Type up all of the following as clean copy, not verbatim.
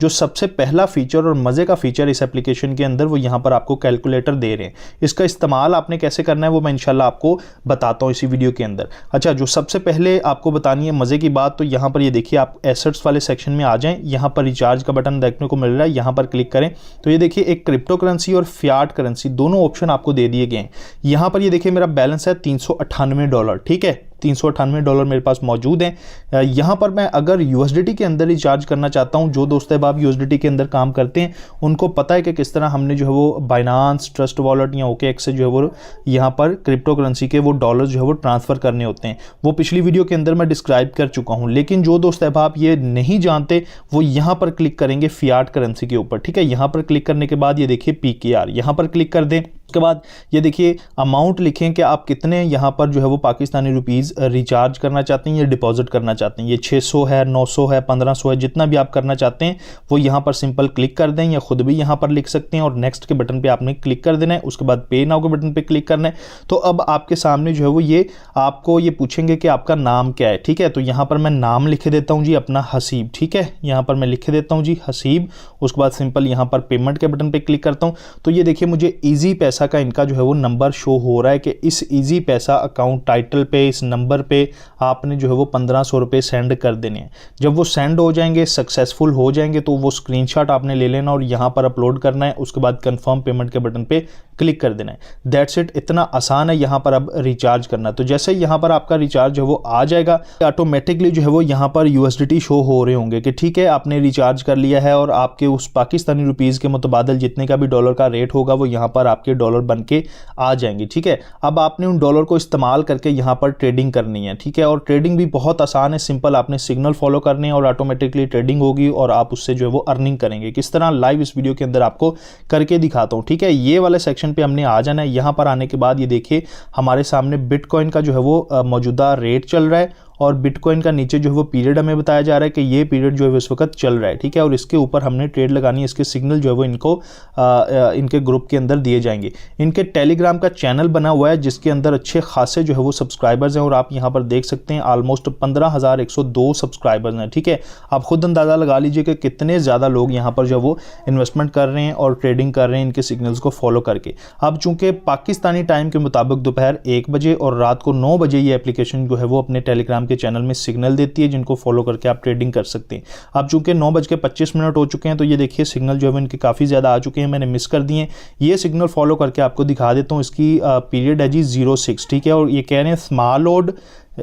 जो सबसे पहला फीचर और मज़े का फीचर इस एप्लीकेशन के अंदर वो यहाँ पर आपको कैलकुलेटर दे रहे हैं। इसका इस्तेमाल आपने कैसे करना है वो मैं इंशाल्लाह आपको बताता हूँ इसी वीडियो के अंदर। अच्छा, जो सबसे पहले आपको बतानी है मज़े की बात, तो यहाँ पर ये देखिए आप एसेट्स वाले सेक्शन में आ जाएं, यहाँ पर रिचार्ज का बटन देखने को मिल रहा है, यहाँ पर क्लिक करें तो ये देखिए एक क्रिप्टो करेंसी और फियाट करेंसी दोनों ऑप्शन आपको दे दिए गए हैं। यहाँ पर ये देखिए मेरा बैलेंस है $398, ठीक है, $398 मेरे पास मौजूद हैं। यहाँ पर मैं अगर USDT के अंदर रिचार्ज करना चाहता हूँ, जो दोस्त अहबाब USDT के अंदर काम करते हैं उनको पता है कि किस तरह हमने जो है वो बाइनांस, ट्रस्ट वॉलेट या OKX से जो है वो यहाँ पर क्रिप्टो करेंसी के वो डॉलर जो है वो ट्रांसफ़र करने होते हैं। वो पिछली वीडियो के अंदर मैं डिस्क्राइब कर चुका हूँ, लेकिन जो दोस्त अहबाब ये नहीं जानते वो यहाँ पर क्लिक करेंगे फियाट करेंसी के ऊपर, ठीक है। यहाँ पर क्लिक करने के बाद ये देखिए PKR, यहाँ पर क्लिक कर दें। उसके बाद ये देखिए अमाउंट लिखें कि आप कितने यहाँ पर जो है वो पाकिस्तानी रुपीज़ रिचार्ज करना चाहते हैं या डिपॉजिट करना चाहते हैं। ये 600 है, 900 है, 1500 है, जितना भी आप करना चाहते हैं वो यहाँ पर सिंपल क्लिक कर दें, या खुद भी यहाँ पर लिख सकते हैं और नेक्स्ट के बटन पे आपने क्लिक कर देना है। उसके बाद पे नाउ के बटन पे क्लिक करना है। तो अब आपके सामने जो है वो ये आपको ये पूछेंगे कि आपका नाम क्या है, ठीक है। तो यहाँ पर मैं नाम लिख देता हूँ जी अपना हसीब, ठीक है, यहाँ पर मैं लिख देता हूँ जी हसीब। उसके बाद सिंपल यहाँ पर पेमेंट के बटन पे क्लिक करता हूँ तो ये देखिए मुझे ईजी पैसा का इनका जो है वो नंबर शो हो रहा है कि इस इजी पैसा अकाउंट टाइटल पे इस नंबर पे आपने जो है वो 1500 रुपये सेंड कर देने हैं। जब वो सेंड हो जाएंगे, सक्सेसफुल हो जाएंगे, तो वो स्क्रीनशॉट आपने ले लेना और यहाँ पर अपलोड करना है। उसके बाद कंफर्म पेमेंट के बटन पे क्लिक कर देना है। दैट्स इट, इतना आसान है यहाँ पर अब रिचार्ज करना। तो जैसे यहाँ पर आपका रिचार्ज जो है वो आ जाएगा, ऑटोमेटिकली जो है वो यहाँ पर USDT शो हो रहे होंगे कि ठीक है आपने रिचार्ज कर लिया है और आपके उस पाकिस्तानी रुपीज़ के मुतबादल जितने का भी डॉलर का रेट होगा वो यहाँ पर आपके डॉलर बन के आ जाएंगे, ठीक है। अब आपने उन डॉलर को इस्तेमाल करके यहाँ पर ट्रेडिंग करनी है, ठीक है। और ट्रेडिंग भी बहुत आसान है, सिंपल आपने सिग्नल फॉलो करने हैं और ऑटोमेटिकली ट्रेडिंग होगी और आप उससे जो है वो अर्निंग करेंगे। किस तरह लाइव इस वीडियो के अंदर आपको करके दिखाता हूँ, ठीक है। ये वाले सेक्शन पे हमने आ जाना है। यहाँ पर आने के बाद ये देखिए हमारे सामने बिटकॉइन का जो है वो मौजूदा रेट चल रहा है और बिटकॉइन का नीचे जो है वो पीरियड हमें बताया जा रहा है कि ये पीरियड जो है इस वक्त चल रहा है, ठीक है। और इसके ऊपर हमने ट्रेड लगानी है। इसके सिग्नल जो है वो इनको इनके ग्रुप के अंदर दिए जाएंगे। इनके टेलीग्राम का चैनल बना हुआ है जिसके अंदर अच्छे खासे जो है वो सब्सक्राइबर्स हैं और आप यहाँ पर देख सकते हैं ऑलमोस्ट 15,102 सब्सक्राइबर्स हैं, ठीक है। आप खुद अंदाज़ा लगा लीजिए कि कितने ज़्यादा लोग यहाँ पर जो है वो इन्वेस्टमेंट कर रहे हैं और ट्रेडिंग कर रहे हैं इनके सिग्नल्स को फॉलो करके। अब चूँकि पाकिस्तानी टाइम के मुताबिक दोपहर 1 बजे और रात को 9 बजे ये एप्लीकेशन जो है वो अपने टेलीग्राम के चैनल में सिग्नल देती है जिनको फॉलो करके आप ट्रेडिंग कर सकते हैं। अब चूंकि 9:25 हो चुके हैं तो ये देखिए सिग्नल जो है इनके काफ़ी ज़्यादा आ चुके हैं, मैंने मिस कर दिए। ये सिग्नल फॉलो करके आपको दिखा देता हूँ। इसकी पीरियड है जी 06, ठीक है। और ये कह रहे हैं स्मॉल ऑड,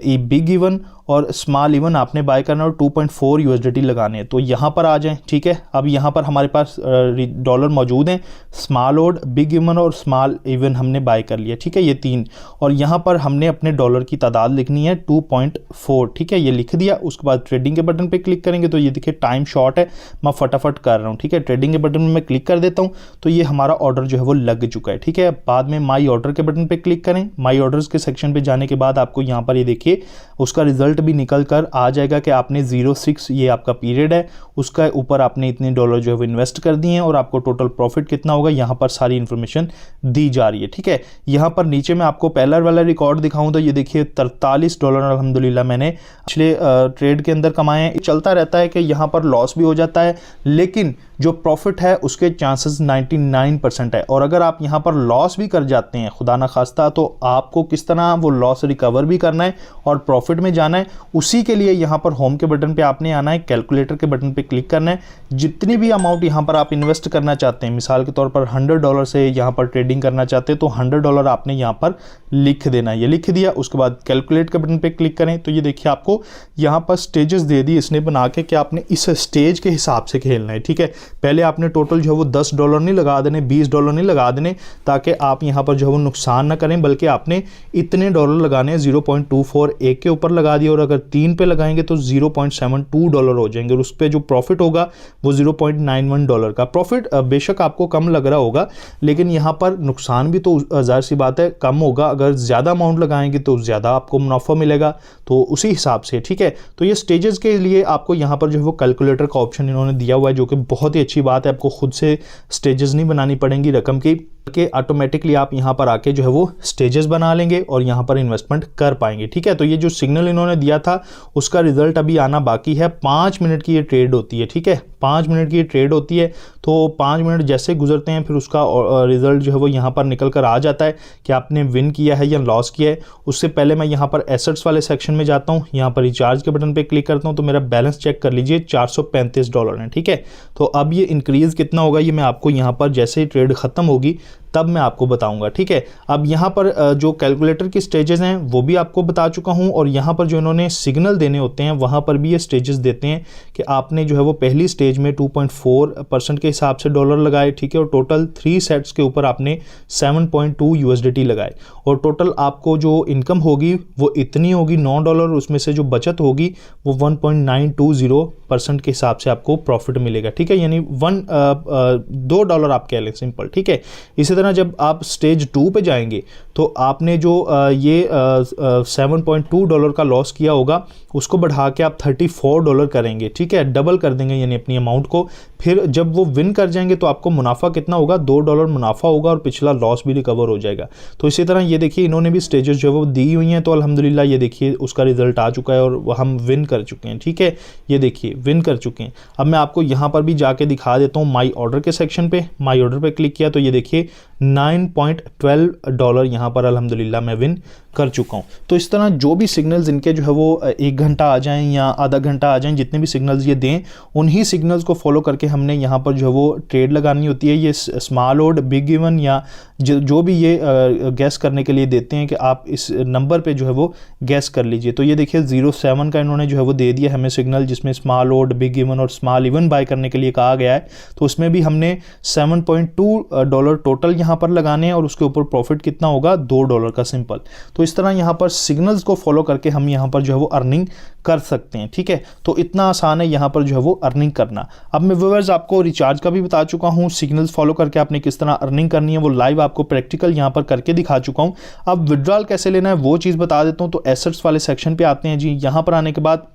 बिग इवन और स्मॉल इवन आपने बाय करना और 2.4 USDT लगाने हैं। तो यहाँ पर आ जाएं, ठीक है। अब यहाँ पर हमारे पास डॉलर मौजूद हैं, स्मॉल ऑड, बिग इवन और स्मॉल इवन हमने बाय कर लिया, ठीक है, ये 3। और यहाँ पर हमने अपने डॉलर की तादाद लिखनी है 2.4, ठीक है, ये लिख दिया। उसके बाद ट्रेडिंग के बटन पे क्लिक करेंगे तो ये देखिए टाइम शॉर्ट है, मैं फटाफट कर रहा हूँ, ठीक है। ट्रेडिंग के बटन में मैं क्लिक कर देता हूँ तो ये हमारा ऑर्डर जो है वो लग चुका है, ठीक है। बाद में माई ऑर्डर के बटन पर क्लिक करें। माई ऑर्डर्स के सेक्शन पर जाने के बाद आपको यहाँ पर ये देखिए उसका रिजल्ट भी निकल कर आ जाएगा कि आपने 06 ये आपका पीरियड है, उसका ऊपर आपने इतने डॉलर जो है वो इन्वेस्ट कर दिए हैं और आपको टोटल प्रॉफिट कितना होगा यहाँ पर सारी इंफॉर्मेशन दी जा रही है, ठीक है। यहाँ पर नीचे मैं आपको पहला वाला रिकॉर्ड दिखाऊं तो ये देखिए $43 अल्हम्दुलिल्लाह मैंने पिछले ट्रेड के अंदर कमाए हैं। चलता रहता है कि यहाँ पर लॉस भी हो जाता है, लेकिन जो प्रॉफिट है उसके चांसेस 99% है। और अगर आप यहाँ पर लॉस भी कर जाते हैं खुदा ना खास्ता, तो आपको किस तरह वो लॉस रिकवर भी करना है और प्रॉफिट में जाना है, उसी के लिए यहाँ पर होम के बटन पे आपने आना है, कैलकुलेटर के बटन पे क्लिक करना है। जितनी भी अमाउंट यहाँ पर आप इन्वेस्ट करना चाहते हैं, मिसाल के तौर पर $100 से यहाँ पर ट्रेडिंग करना चाहते हैं तो $100 आपने यहाँ पर लिख देना है। ये लिख दिया, उसके बाद कैलकुलेट के बटन पे क्लिक करें तो ये देखिए आपको यहाँ पर स्टेजेस दे दी इसने बना के कि आपने इस स्टेज के हिसाब से खेलना है, ठीक है। पहले आपने टोटल जो है वो $10 नहीं लगा देने, $20 नहीं लगा देने, ताकि आप यहाँ पर जो है वो नुकसान ना करें, बल्कि आपने इतने डॉलर लगाने हैं। 0.24 एक के ऊपर लगा दिया और अगर 3 पे लगाएंगे तो $0.72 हो जाएंगे और उस पर जो प्रॉफिट होगा वो $0.91 का प्रॉफिट। बेशक आपको कम लग रहा होगा, लेकिन यहाँ पर नुकसान भी तो ज़ाहिर सी बात है कम होगा। अगर ज़्यादा अमाउंट लगाएंगे तो ज़्यादा आपको मुनाफा मिलेगा, तो उसी हिसाब से, ठीक है। तो ये स्टेजेस के लिए आपको यहाँ पर जो है वो कैलकुलेटर का ऑप्शन इन्होंने दिया हुआ है, जो कि बहुत ही अच्छी बात है। आपको खुद से स्टेजेस नहीं बनानी पड़ेंगी रकम की, कि ऑटोमेटिकली आप यहाँ पर आके जो है वो स्टेजेस बना लेंगे और यहाँ पर इन्वेस्टमेंट कर पाएंगे, ठीक है। तो ये जो सिग्नल इन्होंने दिया था उसका रिजल्ट अभी आना बाकी है। 5 मिनट की ये ट्रेड होती है, ठीक है, 5 मिनट की ट्रेड होती है। तो 5 मिनट जैसे गुजरते हैं फिर उसका रिजल्ट जो है वो यहाँ पर निकल कर आ जाता है कि आपने विन किया है या लॉस किया है। उससे पहले मैं यहाँ पर एसेट्स वाले सेक्शन में जाता हूँ, यहाँ पर रिचार्ज के बटन पे क्लिक करता हूँ तो मेरा बैलेंस चेक कर लीजिए $435 है, ठीक है। तो अब ये इंक्रीज़ कितना होगा ये मैं आपको यहाँ पर जैसे ही ट्रेड ख़त्म होगी तब मैं आपको बताऊंगा, ठीक है। अब यहाँ पर जो कैलकुलेटर की स्टेजेस हैं वो भी आपको बता चुका हूँ, और यहाँ पर जो इन्होंने सिग्नल देने होते हैं वहाँ पर भी ये स्टेजेस देते हैं कि आपने जो है वो पहली स्टेज में 2.4% के हिसाब से डॉलर लगाए, ठीक है, और टोटल 3 सेट्स के ऊपर आपने 7.2 USDT लगाए, और टोटल आपको जो इनकम होगी वो इतनी होगी $9, उसमें से जो बचत होगी वो 1.920% के हिसाब से आपको प्रॉफिट मिलेगा, ठीक है, यानी $2 आप कह लें सिंपल, ठीक है। इसी तरह जब आप स्टेज 2 पे जाएंगे तो आपने जो ये $7.2 का लॉस किया होगा उसको बढ़ा के आप $34 करेंगे, ठीक है, डबल कर देंगे यानी अपनी अमाउंट को। फिर जब वो विन कर जाएंगे तो आपको मुनाफा कितना होगा, $2 मुनाफा होगा और पिछला लॉस भी रिकवर हो जाएगा। तो इसी तरह ये देखिए इन्होंने भी स्टेजेस जो है वो दी हुई हैं, तो अल्हम्दुलिल्लाह ये देखिए उसका रिजल्ट आ चुका है और हम विन कर चुके हैं, ठीक है, ये देखिए विन कर चुके हैं। अब मैं आपको यहाँ पर भी जाके दिखा देता हूँ माई ऑर्डर के सेक्शन पे, माई ऑर्डर पे क्लिक किया तो ये देखिए $9.12 यहाँ पर अल्हम्दुलिल्लाह मैं विन कर चुका हूँ। तो इस तरह जो भी सिग्नल्स इनके जो है वो 1 घंटा आ जाएं या आधा घंटा आ जाएं, जितने भी सिग्नल्स ये दें उन्हीं सिग्नल्स को फॉलो करके हमने यहाँ पर जो है वो ट्रेड लगानी होती है। ये स्मॉल ऑड, बिग इवन या जो भी ये गैस करने के लिए देते हैं कि आप इस नंबर पे जो है वो गैस कर लीजिए। तो ये देखिए 07 का इन्होंने जो है वो दे दिया हमें सिग्नल, जिसमें स्मॉल ऑड, बिग इवन और स्मॉल इवन बाय करने के लिए कहा गया है। तो उसमें भी हमने $7.2 टोटल यहाँ पर लगाने हैं और उसके ऊपर प्रॉफिट कितना होगा, $2 का सिंपल। तो इस तरह यहाँ पर सिग्नल्स को फॉलो करके हम यहाँ पर जो है वो अर्निंग कर सकते हैं, ठीक है। तो इतना आसान है यहाँ पर जो है वो अर्निंग करना। अब मैं व्यूअर्स आपको रिचार्ज का भी बता चुका हूँ, सिग्नल्स फॉलो करके आपने किस तरह अर्निंग करनी है वो लाइव आपको प्रैक्टिकल यहाँ पर करके दिखा चुका हूँ। अब विड्रॉल कैसे लेना है वो चीज़ बता देता हूँ। तो एसेट्स वाले सेक्शन पे आते हैं जी। यहाँ पर आने के बाद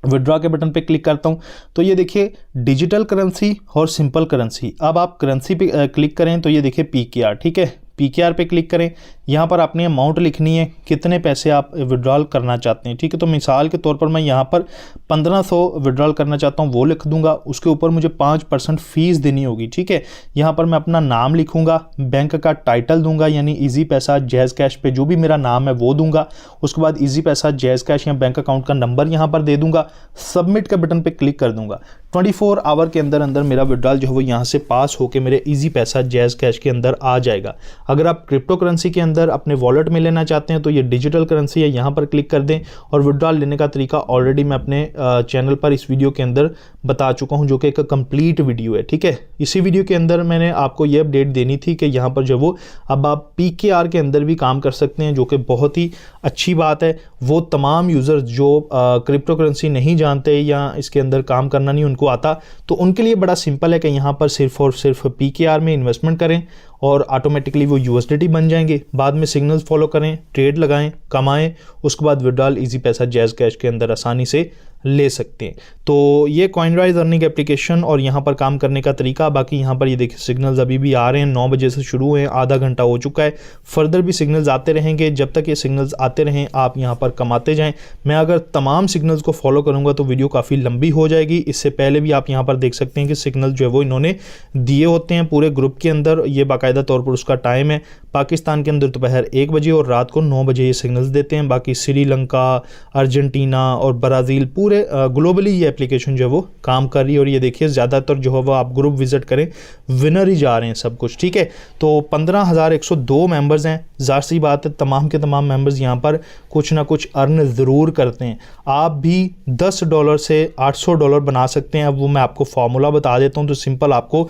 विड्रॉ के बटन पे क्लिक करता हूँ तो ये देखिए डिजिटल करेंसी और सिंपल करेंसी। अब आप करेंसी पे क्लिक करें तो ये देखिए PKR, ठीक है, PKR पे क्लिक करें। यहाँ पर आपने अमाउंट लिखनी है, कितने पैसे आप विड्रॉल करना चाहते हैं, ठीक है। तो मिसाल के तौर पर मैं यहाँ पर 1500 विड्रॉल करना चाहता हूँ, वो लिख दूंगा। उसके ऊपर मुझे 5% फीस देनी होगी, ठीक है। यहाँ पर मैं अपना नाम लिखूंगा, बैंक का टाइटल दूंगा यानी इजी पैसा जैज़ कैश पे जो भी मेरा नाम है वो दूंगा। उसके बाद इजी पैसा जैज़ कैश या बैंक अकाउंट का नंबर यहाँ पर दे दूंगा। सबमिट के बटन पर क्लिक कर दूंगा। 24 आवर के अंदर अंदर मेरा विड्रॉल जो है वो यहाँ से पास होकर मेरे इजी पैसा जैज़ कैश के अंदर आ जाएगा। अगर आप क्रिप्टो करेंसी के अंदर अपने वॉलेट में लेना चाहते हैं तो ये डिजिटल करेंसी है, यहाँ पर क्लिक कर दें। और विड्रॉल लेने का तरीका ऑलरेडी मैं अपने चैनल पर इस वीडियो के अंदर बता चुका हूँ, जो कि एक कंप्लीट वीडियो है, ठीक है। इसी वीडियो के अंदर मैंने आपको ये अपडेट देनी थी कि यहाँ पर जो वो अब आप PKR के अंदर भी काम कर सकते हैं, जो कि बहुत ही अच्छी बात है। वो तमाम यूज़र्स जो क्रिप्टो करेंसी नहीं जानते या इसके अंदर काम करना नहीं उनको आता, तो उनके लिए बड़ा सिंपल है कि यहाँ पर सिर्फ और सिर्फ PKR में इन्वेस्टमेंट करें और ऑटोमेटिकली वो USDT बन जाएंगे। बाद में सिग्नल्स फॉलो करें, ट्रेड लगाएं, कमाएं, उसके बाद विड्रॉल इजी पैसा जैज़ कैश के अंदर आसानी से ले सकते हैं। तो ये कॉइनराइज अर्निंग एप्लीकेशन और यहाँ पर काम करने का तरीका। बाकी यहाँ पर ये देखिए सिग्नल्स अभी भी आ रहे हैं, 9 बजे से शुरू हुए, आधा घंटा हो चुका है। फर्दर भी सिग्नल्स आते रहेंगे, जब तक ये सिग्नल्स आते रहें आप यहाँ पर कमाते जाएं। मैं अगर तमाम सिग्नल्स को फॉलो करूँगा तो वीडियो काफ़ी लंबी हो जाएगी। इससे पहले भी आप यहाँ पर देख सकते हैं कि सिग्नल जो है वो इन्होंने दिए होते हैं पूरे ग्रुप के अंदर। ये बाकायदा तौर पर उसका टाइम है, पाकिस्तान के अंदर दोपहर 1 बजे और रात को 9 बजे ये सिग्नल्स देते हैं। बाकी श्रीलंका, अर्जेंटीना और ब्राज़ील पूरे ग्लोबली ये एप्लीकेशन जो है वो काम कर रही है। और ये देखिए ज़्यादातर जो है वो आप ग्रुप विजिट करें विनर ही जा रहे हैं सब कुछ, ठीक है। तो 15,102 मेंबर्स हैं। ज़ाहिर सी बात है तमाम के तमाम मेंबर्स यहाँ पर कुछ ना कुछ अर्न ज़रूर करते हैं। आप भी $10 से $800 बना सकते हैं। अब वो मैं आपको फार्मूला बता देता हूँ। तो सिंपल आपको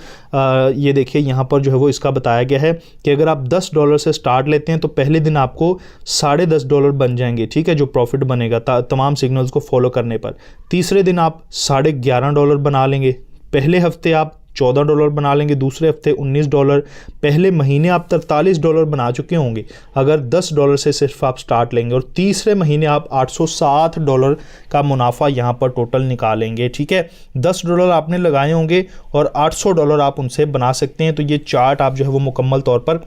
ये देखिए यहाँ पर जो है वो इसका बताया गया है कि अगर आप $10 से स्टार्ट लेते हैं तो पहले दिन आपको $10.5 बन जाएंगे, ठीक है, जो प्रॉफिट बनेगा तमाम सिग्नल्स को फॉलो करने पर। तीसरे दिन आप $11.5 बना लेंगे, पहले हफ्ते आप $14 बना लेंगे, दूसरे हफ्ते $19, पहले महीने आप $43 बना चुके होंगे अगर $10 से सिर्फ आप स्टार्ट लेंगे, और तीसरे महीने आप $860 का मुनाफा यहाँ पर टोटल निकालेंगे, ठीक है। $10 आपने लगाए होंगे और $800 आप उनसे बना सकते हैं। तो ये चार्ट आप जो है वो मुकम्मल तौर पर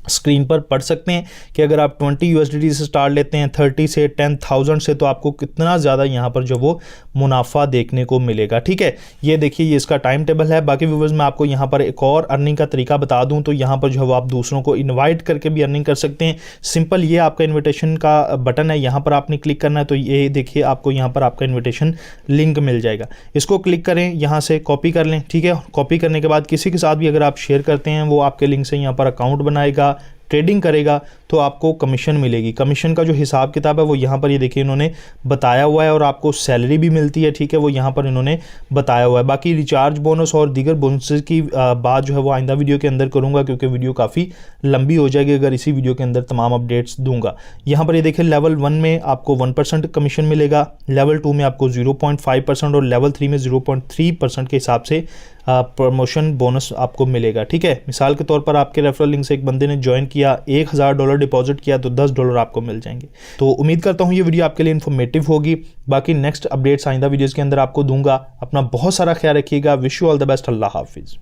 स्क्रीन पर पढ़ सकते हैं कि अगर आप 20 USDT से स्टार्ट लेते हैं 30 से 10,000 से, तो आपको कितना ज़्यादा यहाँ पर जो वो मुनाफा देखने को मिलेगा। ठीक है, ये देखिए ये इसका टाइम टेबल है। बाकी व्यूअर्स मैं आपको यहाँ पर एक और अर्निंग का तरीका बता दूँ, तो यहाँ पर जो है वो आप दूसरों को इन्वाइट करके भी अर्निंग कर सकते हैं। सिंपल ये आपका इन्विटेशन का बटन है, यहाँ पर आपने क्लिक करना है, तो ये देखिए आपको यहाँ पर आपका इन्विटेशन लिंक मिल जाएगा। इसको क्लिक करें, यहाँ से कॉपी कर लें। ठीक है, कॉपी करने के बाद किसी के साथ भी अगर आप शेयर करते हैं, वो आपके लिंक से यहाँ पर अकाउंट बनाएगा, ट्रेडिंग करेगा, तो आपको कमीशन मिलेगी। कमीशन का जो हिसाब किताब है वो यहाँ पर ये देखिए इन्होंने बताया हुआ है, और आपको सैलरी भी मिलती है। ठीक है, वो यहाँ पर इन्होंने बताया हुआ है। बाकी रिचार्ज बोनस और दीगर बोनसेस की बात जो है वो आइंदा वीडियो के अंदर करूँगा, क्योंकि वीडियो काफ़ी लंबी हो जाएगी अगर इसी वीडियो के अंदर तमाम अपडेट्स दूंगा। यहाँ पर ये देखिए लेवल 1 में आपको 1% कमीशन मिलेगा, लेवल 2 में आपको 0.5% और लेवल 3 में 0.3% के हिसाब से प्रमोशन बोनस आपको मिलेगा। ठीक है, मिसाल के तौर पर आपके रेफरल लिंक से एक बंदे ने ज्वाइन किया, $1000 डिपॉजिट किया, तो $10 आपको मिल जाएंगे। तो उम्मीद करता हूँ ये वीडियो आपके लिए इन्फॉर्मेटिव होगी। बाकी नेक्स्ट अपडेट्स आइंदा वीडियोज़ के अंदर आपको दूंगा। अपना बहुत सारा ख्याल रखिएगा। Wish you all the best. अल्लाह हाफिज़।